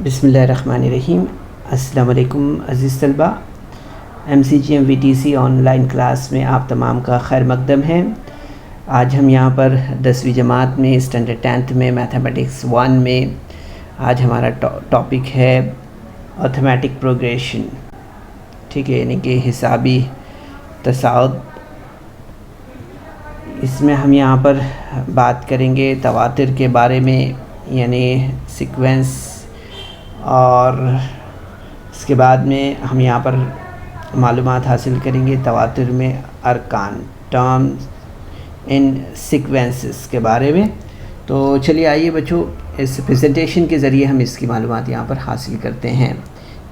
बिस्मिल्लाहिर्रहमानिर्रहीम। अस्सलाम वालेकुम अज़ीज़ तलबा, MCGM VTC ऑनलाइन क्लास में आप तमाम का खैर मकदम है। आज हम यहाँ पर 10वीं जमात में स्टैंडर्ड 10th में मैथमेटिक्स 1 में आज हमारा टॉपिक है अर्थमेटिक प्रोग्रेशन। ठीक है, यानी कि हिसाबी तसाउद। इसमें हम यहाँ पर बात करेंगे तवातिर के बारे में, यानी सीक्वेंस, और इसके बाद में हम यहाँ पर मालूमात हासिल करेंगे तवातिर में अरकान, टर्म्स इन सीक्वेंसेस के बारे में। तो चलिए आइए बच्चों, इस प्रेजेंटेशन के ज़रिए हम इसकी मालूमात यहाँ पर हासिल करते हैं।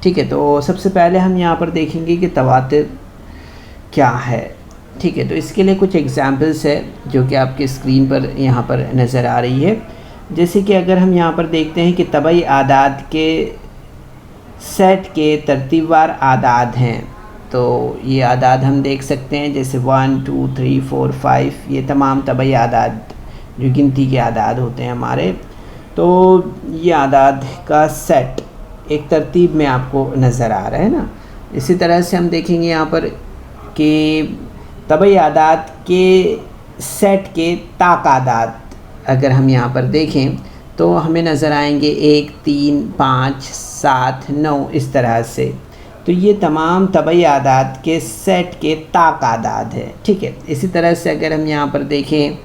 ठीक है, तो सबसे पहले हम यहाँ पर देखेंगे कि तवातिर क्या है। ठीक है, तो इसके लिए कुछ एग्जांपल्स है जो कि आपके स्क्रीन पर यहाँ पर नज़र आ रही है। जैसे कि अगर हम यहाँ पर देखते हैं कि तबई आदाद के सेट के तरतीबवार आदाद हैं, तो ये आदाद हम देख सकते हैं, जैसे 1 2 3 4 5, ये तमाम तबई आदाद जो गिनती के आदाद होते हैं हमारे। तो ये आदाद का सेट एक तरतीब में आपको नज़र आ रहा है ना। इसी तरह से हम देखेंगे यहाँ पर कि तबई आदाद के सेट के ताक़ादाद अगर हम यहाँ पर देखें तो हमें नज़र आएंगे 1 3 5 7 9 इस तरह से। तो ये तमाम तबई आदाद के सेट के ताक़ादाद है। ठीक है, इसी तरह से अगर हम यहाँ पर देखें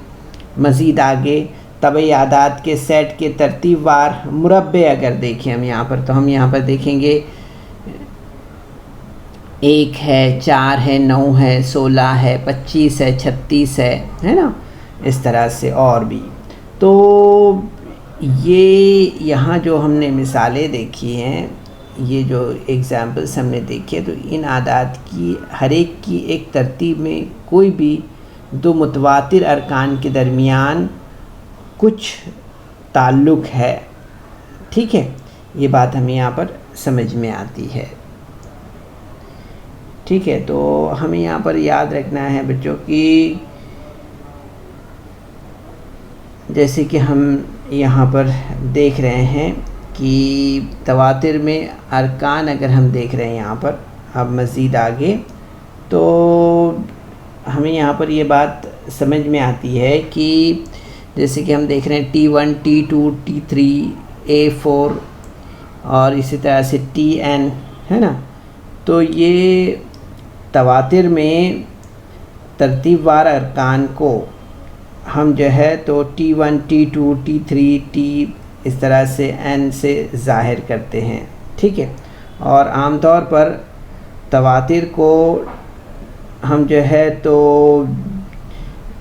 मज़ीद आगे तबई आदाद के सेट के तरतीबवार मुरब्बे अगर देखें हम यहाँ पर, तो हम यहाँ पर देखेंगे 1 है, 4 है, 9 है, 16 है, 25 है, 36 है ना, इस तरह से और भी। तो ये यहाँ जो हमने मिसालें देखी हैं, ये जो एग्ज़ाम्पल्स हमने देखे, तो इन आदाद की हर एक की एक तरतीब में कोई भी दो मुतवातिर अरकान के दरमियान कुछ ताल्लुक़ है। ठीक है, ये बात हमें यहाँ पर समझ में आती है। ठीक है, तो हमें यहाँ पर याद रखना है बच्चों कि जैसे कि हम यहाँ पर देख रहे हैं कि तवातिर में अरकान अगर हम देख रहे हैं यहाँ पर, अब मज़ीद आगे तो हमें यहाँ पर ये बात समझ में आती है कि जैसे कि हम देख रहे हैं T1 T2 T3 A4 और इसी तरह से TN है ना। तो ये तवातिर में तरतीबवार अरकान को हम जो है तो T1 T2 T3 T इस तरह से N से ज़ाहिर करते हैं। ठीक है, और आमतौर पर तवातिर को हम जो है तो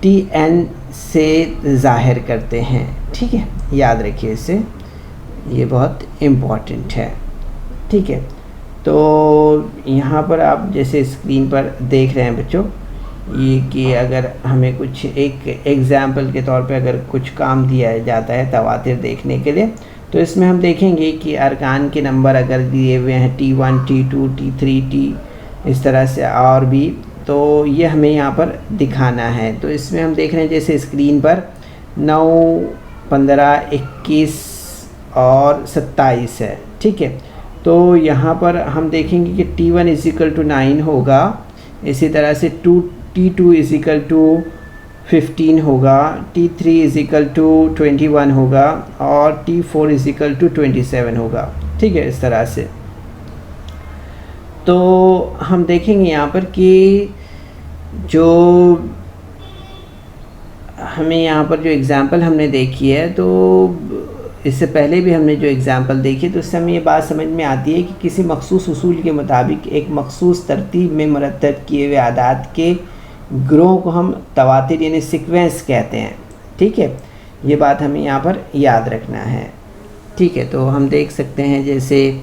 TN से ज़ाहिर करते हैं। ठीक है, याद रखिए इसे, ये बहुत इम्पॉर्टेंट है। ठीक है, तो यहाँ पर आप जैसे स्क्रीन पर देख रहे हैं बच्चों, ये कि अगर हमें कुछ एक एग्ज़ाम्पल के तौर पे अगर कुछ काम दिया जाता है तवातिर देखने के लिए, तो इसमें हम देखेंगे कि अरकान के नंबर अगर दिए हुए हैं T1 T2 T3 T इस तरह से और भी, तो ये हमें यहाँ पर दिखाना है। तो इसमें हम देख रहे हैं जैसे स्क्रीन पर 9 15 21 और 27 है। ठीक है, तो यहाँ पर हम देखेंगे कि T1 = 9 होगा, इसी तरह से T2 = 15 होगा, T3 = 21 होगा और T4 = 27 होगा। ठीक है, इस तरह से। तो हम देखेंगे यहाँ पर कि जो हमें यहाँ पर जो एग्ज़ाम्पल हमने देखी है, तो इससे पहले भी हमने जो एग्ज़ाम्पल देखी, तो उससे हमें ये बात समझ में आती है कि किसी मखसूस उसूल के मुताबिक एक मखसूस तरतीब में मुरतब किए हुए आदाद के ग्रोह को हम तवातिर यानी सीक्वेंस कहते हैं। ठीक है, ये बात हमें यहाँ पर याद रखना है। ठीक है, तो हम देख सकते हैं जैसे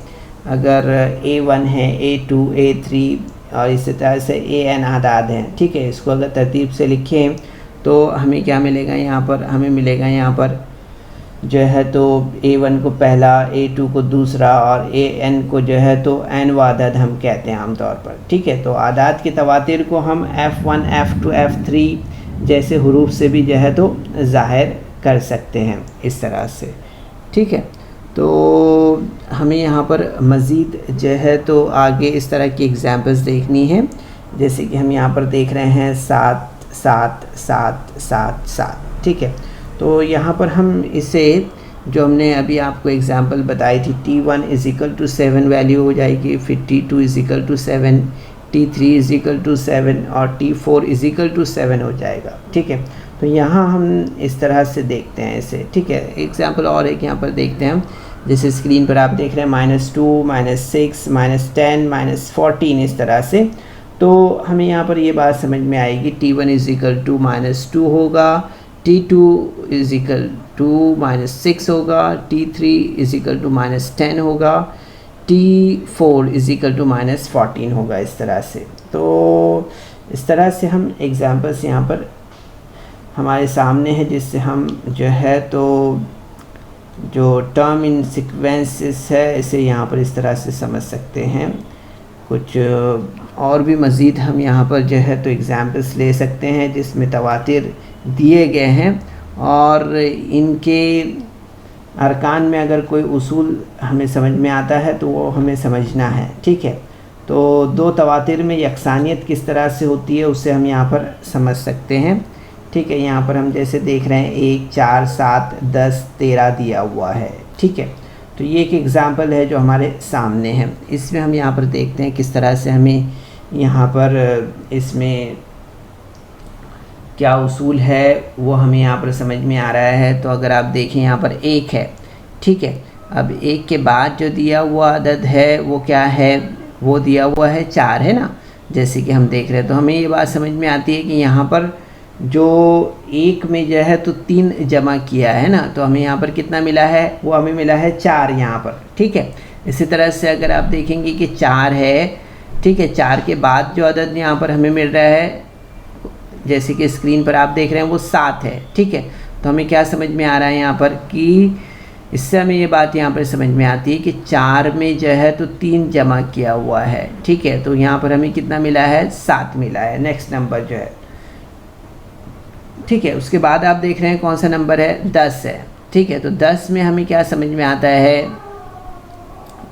अगर A1 है, A2 A3 और इसी तरह से AN आदाद हैं। ठीक है, इसको अगर तरतीब से लिखें तो हमें क्या मिलेगा यहाँ पर, हमें मिलेगा यहाँ पर जो है तो A1 को पहला, A2 को दूसरा और AN को जो है तो n आदद हम कहते हैं आमतौर पर। ठीक है, तो आदाद के तवातिर को हम F1 F2 F3 जैसे हरूफ से भी जो है तो ज़ाहिर कर सकते हैं इस तरह से। ठीक है, तो हमें यहाँ पर मज़ीद जो है तो आगे इस तरह की एग्ज़ाम्पल्स देखनी है। जैसे कि हम यहाँ पर देख रहे हैं 7 7 7 7 7, ठीक है। तो यहाँ पर हम इसे जो हमने अभी आपको एग्ज़ाम्पल बताई थी, T1 = 7 वैल्यू हो जाएगी, फिर T2 = 7, T3 = 7 और T4 = 7 हो जाएगा, ठीक है। तो यहाँ हम इस तरह से देखते हैं इसे, ठीक है। एग्ज़ाम्पल और एक यहाँ पर देखते हैं हम, जैसे स्क्रीन पर आप देख रहे हैं -2 -6 -10 -14 इस तरह से। तो हमें यहाँ पर ये बात समझ में आएगी, T1 = -2 होगा, T2 = -6 होगा, T3 = -10 होगा, T4 = -14 होगा, इस तरह से। तो इस तरह से हम एग्ज़ाम्पल्स यहाँ पर हमारे सामने है, जिससे हम जो है तो जो टर्म इन सीक्वेंसेस है इसे यहाँ पर इस तरह से समझ सकते हैं। कुछ और भी मज़ीद हम यहाँ पर जो है तो एग्ज़ाम्पल्स ले सकते हैं जिसमें तवातिर दिए गए हैं और इनके अरकान में अगर कोई उसूल हमें समझ में आता है तो वो हमें समझना है, ठीक है। तो दो तवातिर में यकसानियत किस तरह से होती है उसे हम यहाँ पर समझ सकते हैं, ठीक है। यहाँ पर हम जैसे देख रहे हैं 1 4 7 10 13 दिया हुआ है, ठीक है। तो ये एक एग्ज़ाम्पल है जो हमारे सामने है। इसमें हम यहाँ पर देखते हैं किस तरह से हमें यहाँ पर इसमें क्या उसूल है वो हमें यहाँ पर समझ में आ रहा है। तो अगर आप देखें यहाँ पर 1 है, ठीक है। अब 1 के बाद जो दिया हुआ अदद है वो क्या है, वो दिया हुआ है 4, है ना, जैसे कि हम देख रहे हैं। तो हमें ये बात समझ में आती है कि यहाँ पर जो 1 में जो है तो 3 जमा किया है ना, तो हमें यहाँ पर कितना मिला है, वो हमें मिला है 4 यहाँ पर, ठीक है। इसी तरह से अगर आप देखेंगे कि 4 है, ठीक है, 4 के बाद जो अदद यहाँ पर हमें मिल रहा है, जैसे कि स्क्रीन पर आप देख रहे हैं वो 7 है, ठीक है। तो हमें क्या समझ में आ रहा है यहाँ पर कि इससे हमें ये बात यहाँ पर समझ में आती है कि 4 में जो है तो 3 जमा किया हुआ है, ठीक है। तो यहाँ पर हमें कितना मिला है, 7 मिला है, नेक्स्ट नंबर जो है, ठीक है। उसके बाद आप देख रहे हैं कौन सा नंबर है, 10 है, ठीक है। तो 10 में हमें क्या समझ में आता है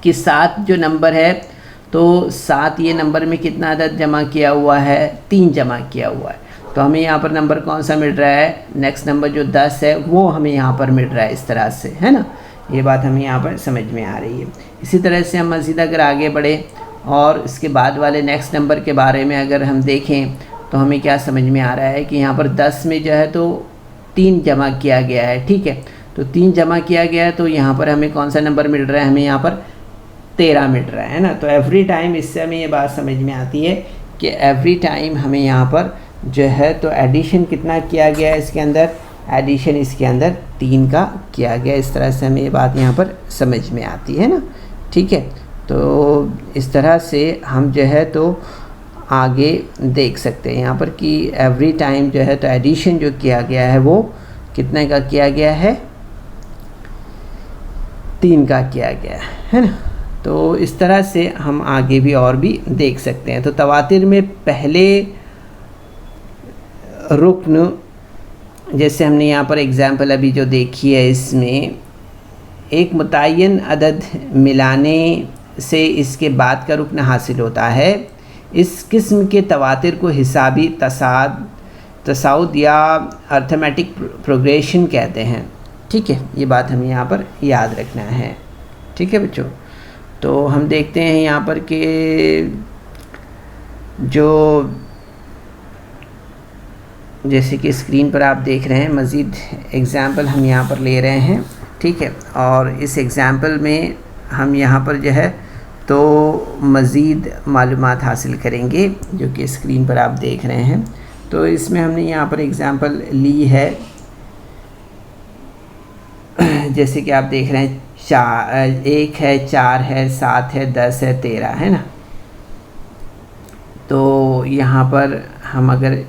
कि 7 जो नंबर है तो 7 ये नंबर में कितना अदद जमा किया हुआ है, 3 जमा किया हुआ है। तो हमें यहाँ पर नंबर कौन सा मिल रहा है, नेक्स्ट नंबर जो 10 है वो हमें यहाँ पर मिल रहा है, इस तरह से, है ना। ये बात हमें यहाँ पर समझ में आ रही है। इसी तरह से हम मज़ीद अगर आगे बढ़े और इसके बाद वाले नेक्स्ट नंबर के बारे में अगर हम देखें तो हमें क्या समझ में आ रहा है कि यहाँ पर 10 में जो है तो 3 जमा किया गया है, ठीक है। तो 3 जमा किया गया है तो यहाँ पर हमें कौन सा नंबर मिल रहा है, हमें यहाँ पर 13 मिल रहा है ना। तो एवरी टाइम इससे हमें ये बात समझ में आती है कि एवरी टाइम हमें यहाँ पर जो है तो एडिशन कितना किया गया है, इसके अंदर एडिशन इसके अंदर 3 का किया गया। इस तरह से हमें ये बात यहाँ पर समझ में आती है ना, ठीक है। तो इस तरह से हम जो है तो आगे देख सकते हैं यहाँ पर कि एवरी टाइम जो है तो एडिशन जो किया गया है वो कितने का किया गया है, 3 का किया गया है ना। तो इस तरह से हम आगे भी और भी देख सकते हैं। तो तवातिर में पहले रुकन, जैसे हमने यहाँ पर एग्ज़ाम्पल अभी जो देखी है, इसमें एक मुतय्यन अदद मिलाने से इसके बाद का रुकन हासिल होता है। इस किस्म के तवातिर को हिसाबी तसाउद या अर्थमेटिक प्रोग्रेशन कहते हैं, ठीक है। ये बात हमें यहाँ पर याद रखना है, ठीक है बच्चों। तो हम देखते हैं यहाँ पर कि जो जैसे कि स्क्रीन पर आप देख रहे हैं मज़ीद एग्ज़ाम्पल हम यहाँ पर ले रहे हैं, ठीक है। और इस एग्ज़ाम्पल में हम यहाँ पर जो है तो मज़ीद मालूमात हासिल करेंगे जो कि स्क्रीन पर आप देख रहे हैं। तो इसमें हमने यहाँ पर एग्ज़ाम्पल ली है, जैसे कि आप देख रहे हैं 1 है, 4 है, 7 है, 10 है, 13 है ना। तो यहाँ पर हम अगर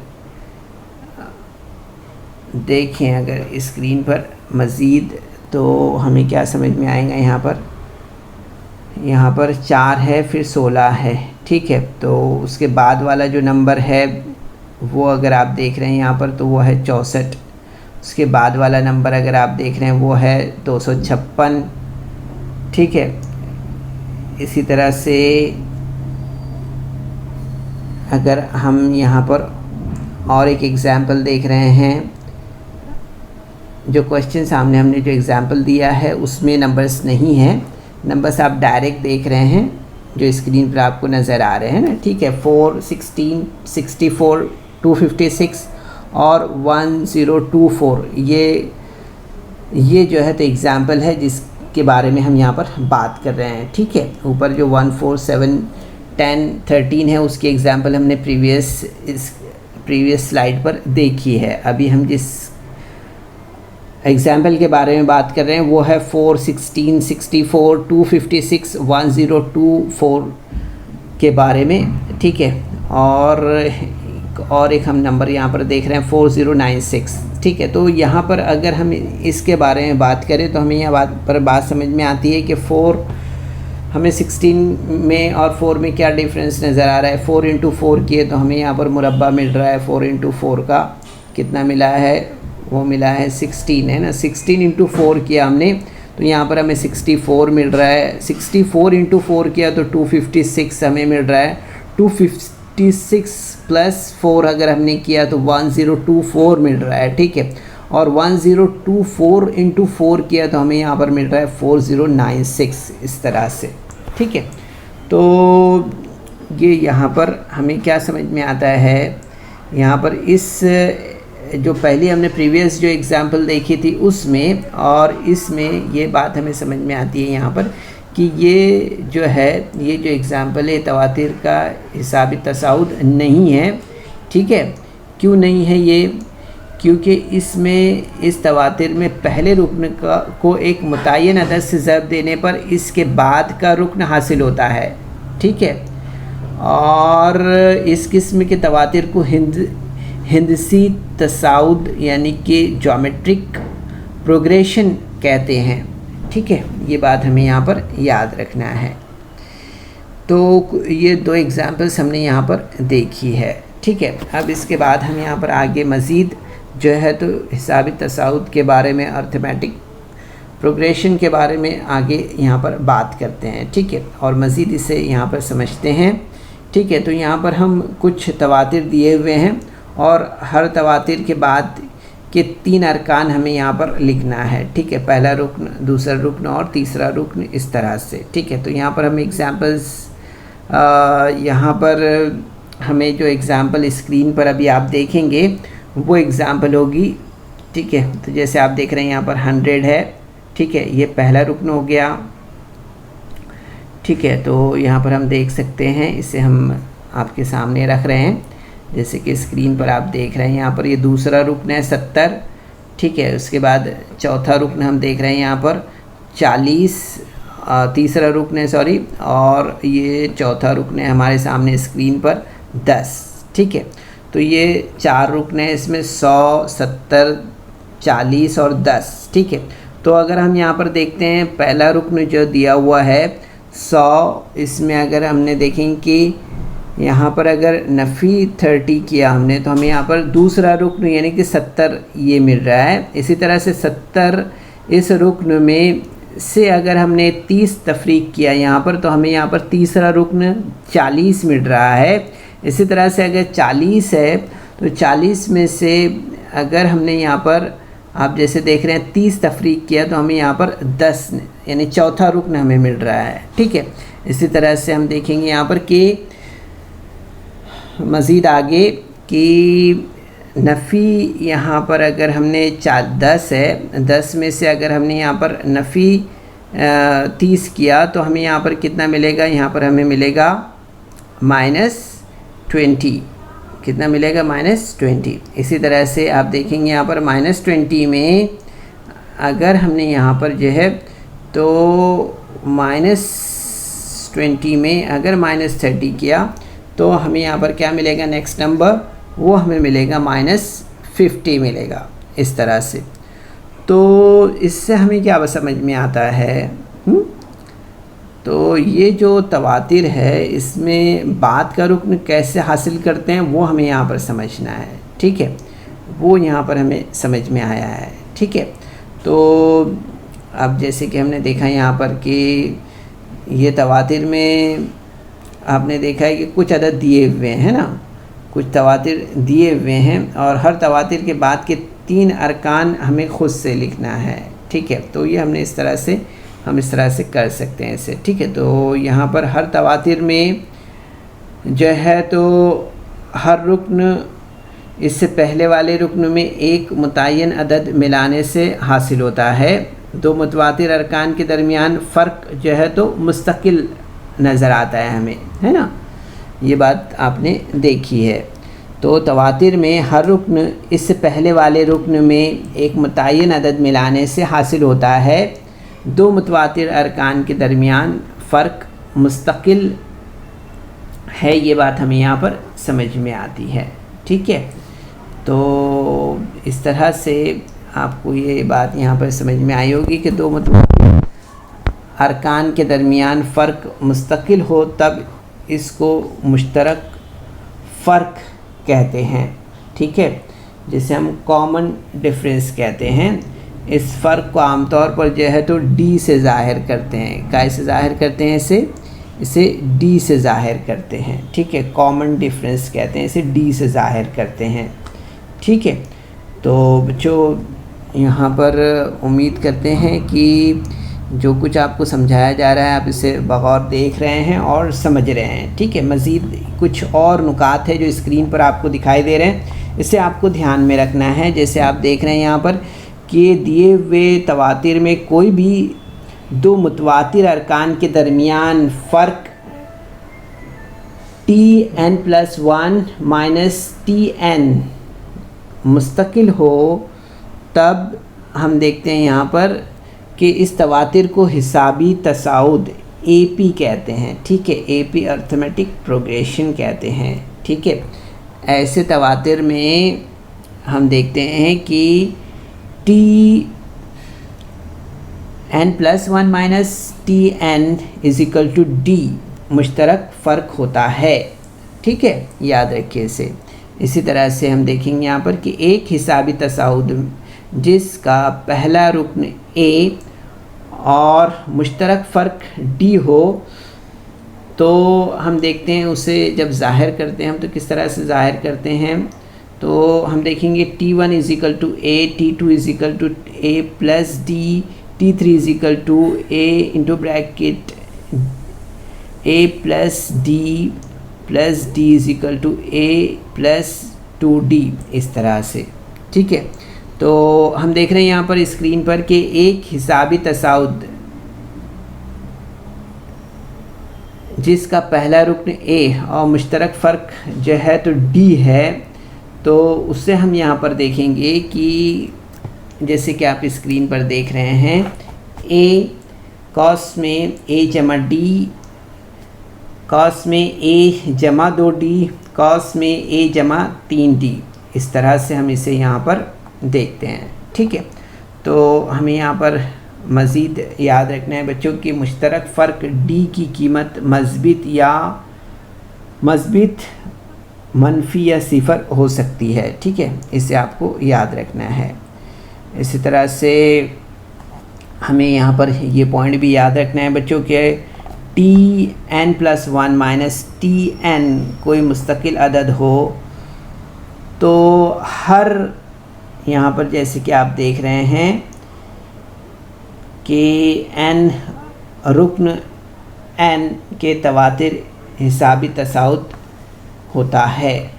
देखें अगर स्क्रीन पर मज़ीद तो हमें क्या समझ में आएगा, यहाँ पर 4 है, फिर 16 है, ठीक है। तो उसके बाद वाला जो नंबर है वो अगर आप देख रहे हैं यहाँ पर तो वो है 64। उसके बाद वाला नंबर अगर आप देख रहे हैं वो है 256, ठीक है। इसी तरह से अगर हम यहाँ पर और एक एग्ज़ाम्पल देख रहे हैं, जो क्वेश्चन सामने हमने जो एग्ज़ाम्पल दिया है उसमें नंबर्स नहीं हैं, नंबर्स आप डायरेक्ट देख रहे हैं जो स्क्रीन पर आपको नज़र आ रहे हैं ना, ठीक है। 4, 16, 64, 256 और 1024 ये जो है तो एग्ज़ाम्पल है जिसके बारे में हम यहाँ पर बात कर रहे हैं, ठीक है। ऊपर जो 1, 4, 7, 10, 13 है उसकी एग्ज़ाम्पल हमने प्रीवियस स्लाइड पर देखी है। अभी हम जिस एग्ज़ाम्पल के बारे में बात कर रहे हैं वो है 4, 16, 64, 256, 1024 के बारे में, ठीक है। और एक हम नंबर यहाँ पर देख रहे हैं 4096, ठीक है। तो यहाँ पर अगर हम इसके बारे में बात करें तो हमें यह बात समझ में आती है कि 4 हमें 16 में और 4 में क्या डिफरेंस नज़र आ रहा है। 4 × 4 किए तो हमें यहाँ पर मुरब्बा मिल रहा है। 4 × 4 का कितना मिला है, वो मिला है 16, है ना। 16 × 4 किया हमने तो यहाँ पर हमें 64 मिल रहा है। 64 × 4 किया तो 256 हमें मिल रहा है। 256 + 4 अगर हमने किया तो 1024 मिल रहा है, ठीक है। और 1024 × 4 किया तो हमें यहाँ पर मिल रहा है 4096, इस तरह से, ठीक है। तो ये यहाँ पर हमें क्या समझ में आता है, यहाँ पर इस जो पहले हमने प्रीवियस जो एग्ज़ाम्पल देखी थी उसमें और इसमें ये बात हमें समझ में आती है यहाँ पर कि ये जो एग्ज़ाम्पल है तवातिर का हिसाबी तसाउद नहीं है, ठीक है। क्यों नहीं है ये? क्योंकि इसमें इस तवातिर में पहले रुकन को एक मुतय्यन अदद से ज़रब देने पर इसके बाद का रुकन हासिल होता है, ठीक है। और इस किस्म के तवातिर को हिंदसी तसाउद यानी कि ज्योमेट्रिक प्रोग्रेशन कहते हैं, ठीक है। ये बात हमें यहाँ पर याद रखना है। तो ये 2 एग्ज़ाम्पल्स हमने यहाँ पर देखी है, ठीक है। अब इसके बाद हम यहाँ पर आगे मज़ीद जो है तो हिसाबी तसाउद के बारे में, अर्थमेटिक प्रोग्रेशन के बारे में आगे यहाँ पर बात करते हैं, ठीक है। और मज़ीद इसे यहाँ पर समझते हैं, ठीक है। तो यहाँ पर हम कुछ तवातिर दिए हुए हैं और हर तवातिर के बाद के 3 अरकान हमें यहाँ पर लिखना है, ठीक है। पहला रुकन, दूसरा रुकन और तीसरा रुकन, इस तरह से, ठीक है। तो यहाँ पर हम एग्ज़ाम्पल्स यहाँ पर हमें जो एग्ज़ाम्पल स्क्रीन पर अभी आप देखेंगे वो एग्ज़ाम्पल होगी, ठीक है। तो जैसे आप देख रहे हैं यहाँ पर 100 है, ठीक है। ये पहला रुकन हो गया, ठीक है। तो यहाँ पर हम देख सकते हैं, इसे हम आपके सामने रख रहे हैं जैसे कि स्क्रीन पर आप देख रहे हैं। यहाँ पर ये दूसरा रुकन है 70, ठीक है। उसके बाद चौथा रुकन हम देख रहे हैं यहाँ पर 40, तीसरा रुकन है सॉरी, और ये चौथा रुकन है हमारे सामने स्क्रीन पर 10, ठीक है। तो ये 4 रुकन है इसमें 100, 70, 40 और 10, ठीक है। तो अगर हम यहाँ पर देखते हैं पहला रुकन जो दिया हुआ है 100, इसमें अगर हमने देखें कि यहाँ पर अगर नफ़ी 30 किया हमने तो हमें यहाँ पर दूसरा रुकन यानी कि 70 ये मिल रहा है। इसी तरह से 70 इस रुकन में से अगर हमने 30 तफरीक किया यहाँ पर तो हमें यहाँ पर तीसरा रुकन 40 मिल रहा है। इसी तरह से अगर 40 है तो 40 में से अगर हमने यहाँ पर आप जैसे देख रहे हैं 30 तफरीक किया तो हमें यहाँ पर 10 यानी चौथा रुकन हमें मिल रहा है, ठीक है। इसी तरह से हम देखेंगे यहाँ पर कि मज़ीद आगे कि नफ़ी यहाँ पर अगर हमने 10 है, 10 में से अगर हमने यहाँ पर नफ़ी 30 किया तो हमें यहाँ पर कितना मिलेगा, यहाँ पर हमें मिलेगा -20, कितना मिलेगा -20। इसी तरह से आप देखेंगे यहाँ पर -20 में अगर हमने यहाँ पर जो है तो -20 में अगर -30 किया तो हमें यहाँ पर क्या मिलेगा, नेक्स्ट नंबर वो हमें मिलेगा -50 मिलेगा, इस तरह से। तो इससे हमें क्या समझ में आता है, तो ये जो तवातिर है इसमें बात का रुकन कैसे हासिल करते हैं वो हमें यहाँ पर समझना है, ठीक है। वो यहाँ पर हमें समझ में आया है, ठीक है। तो अब जैसे कि हमने देखा यहाँ पर कि ये तवातिर में आपने देखा है कि कुछ अदद दिए हुए हैं ना, कुछ तवातिर दिए हुए हैं और हर तवातिर के बाद के 3 अरकान हमें ख़ुद से लिखना है। ठीक है, तो ये हमने इस तरह से कर सकते हैं इसे। ठीक है, तो यहाँ पर हर तवातिर में जो है तो हर रुक्न इससे पहले वाले रुक्न में एक मुतय्यन अदद मिलाने से हासिल होता है। 2 मुतवातिर अरकान के दरमियान फ़र्क जो है तो मुस्तकिल नज़र आता है हमें, है ना, ये बात आपने देखी है। तो तवातिर में हर रुक्न इससे पहले वाले रुक्न में एक मुतय्यन अदद मिलाने से हासिल होता है। 2 मुतवातिर अरकान के दरमियान फ़र्क मुस्तकिल है, ये बात हमें यहाँ पर समझ में आती है। ठीक है, तो इस तरह से आपको ये बात यहाँ पर समझ में आई होगी कि 2 मुतवातिर अरकान के दरमियान फ़र्क मुस्तकिल हो तब इसको मुश्तरक फ़र्क कहते हैं। ठीक है, जिसे हम कॉमन डिफरेंस कहते हैं। इस फ़र्क को आमतौर पर जो है तो डी से ज़ाहिर करते हैं। कैसे ज़ाहिर करते हैं इसे डी से ज़ाहिर करते हैं। ठीक है, कॉमन डिफरेंस कहते हैं, इसे डी से ज़ाहिर करते हैं। ठीक है, तो बच्चों यहाँ पर उम्मीद करते हैं कि जो कुछ आपको समझाया जा रहा है आप इसे बगौर देख रहे हैं और समझ रहे हैं। ठीक है, मज़ीद कुछ और नुकात है जो स्क्रीन पर आपको दिखाई दे रहे हैं, इसे आपको ध्यान में रखना है। जैसे आप देख रहे हैं यहाँ पर कि दिए हुए तवातिर में कोई भी 2 मुतवातिर अरकान के दरमियान फ़र्क Tn+1 Tn मुस्तकिल हो तब हम देखते हैं यहाँ पर कि इस तवातिर को हिसाबी तसाउद AP कहते हैं। ठीक है, AP अर्थमेटिक प्रोग्रेशन कहते हैं। ठीक है, ऐसे तवातिर में हम देखते हैं कि Tn+1 Tn = D मुश्तरक फ़र्क होता है। ठीक है, याद रखिए इसे। इसी तरह से हम देखेंगे यहाँ पर कि एक हिसाबी तसाउद जिसका पहला रुक्न A और मुश्तरक फ़र्क D हो तो हम देखते हैं उसे जब ज़ाहिर करते हैं हम तो किस तरह से ज़ाहिर करते हैं। तो हम देखेंगे T1 = A, T2 = A + D, T3 = A into bracket A + D + D = A + 2D, इस तरह से। ठीक है, तो हम देख रहे हैं यहाँ पर स्क्रीन पर कि एक हिसाबी तसाउद जिसका पहला रुक्न A और मुश्तरक फ़र्क जो है तो D है, तो उससे हम यहाँ पर देखेंगे कि जैसे कि आप स्क्रीन पर देख रहे हैं A कॉस में A जमा D, कॉस में A जमा 2D, कॉस में A जमा 3D, इस तरह से हम इसे यहाँ पर देखते हैं। ठीक है, तो हमें यहाँ पर मज़ीद याद रखना है बच्चों कि मुश्तरक फ़र्क D की कीमत मस्बित मनफी या सिफ़र हो सकती है। ठीक है, इसे आपको याद रखना है। इसी तरह से हमें यहाँ पर ये पॉइंट भी याद रखना है बच्चों के Tn+1 Tn कोई मुस्तकिल अदद हो तो हर यहाँ पर जैसे कि आप देख रहे हैं कि n रुक्न n के तवातिर हिसाबी तसाउद होता है।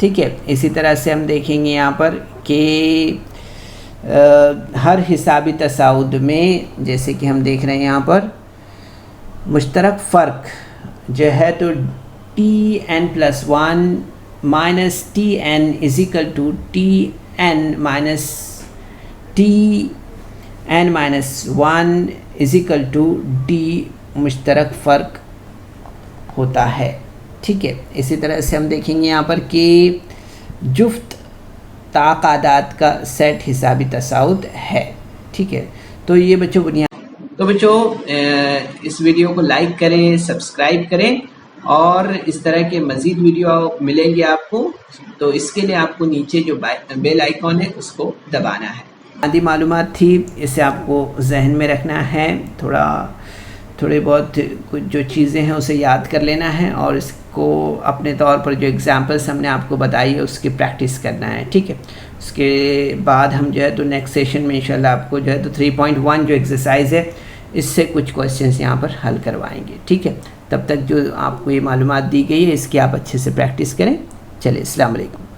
ठीक है, इसी तरह से हम देखेंगे यहाँ पर कि हर हिसाबी तसाउद में जैसे कि हम देख रहे हैं यहाँ पर मुश्तरक फ़र्क जो है तो Tn+1 Tn = Tn-1 = D मुश्तरक फ़र्क होता है। ठीक है, इसी तरह से हम देखेंगे यहाँ पर कि जुफ्त ताक़ादात का सेट हिसाबी तसाउद है। ठीक है, तो ये बच्चों बुनियाद। तो बच्चों इस वीडियो को लाइक करें, सब्सक्राइब करें और इस तरह के मज़ीद वीडियो मिलेंगे आपको। तो इसके लिए आपको नीचे जो बेल आइकॉन है उसको दबाना है। आदि मालूमात थी, इसे आपको जहन में रखना है। थोड़े बहुत कुछ जो चीज़ें हैं उसे याद कर लेना है और इसको अपने तौर पर जो एग्ज़ाम्पल्स हमने आपको बताई है उसकी प्रैक्टिस करना है, ठीक है। उसके बाद हम जो है तो नेक्स्ट सेशन में इंशाल्लाह आपको जो है तो 3.1 जो एक्सरसाइज है इससे कुछ क्वेश्चंस यहाँ पर हल करवाएंगे, ठीक है। तब तक जो आपको ये मालूमात दी गई है इसकी आप अच्छे से प्रैक्टिस करें। चलिए, अस्सलाम वालेकुम।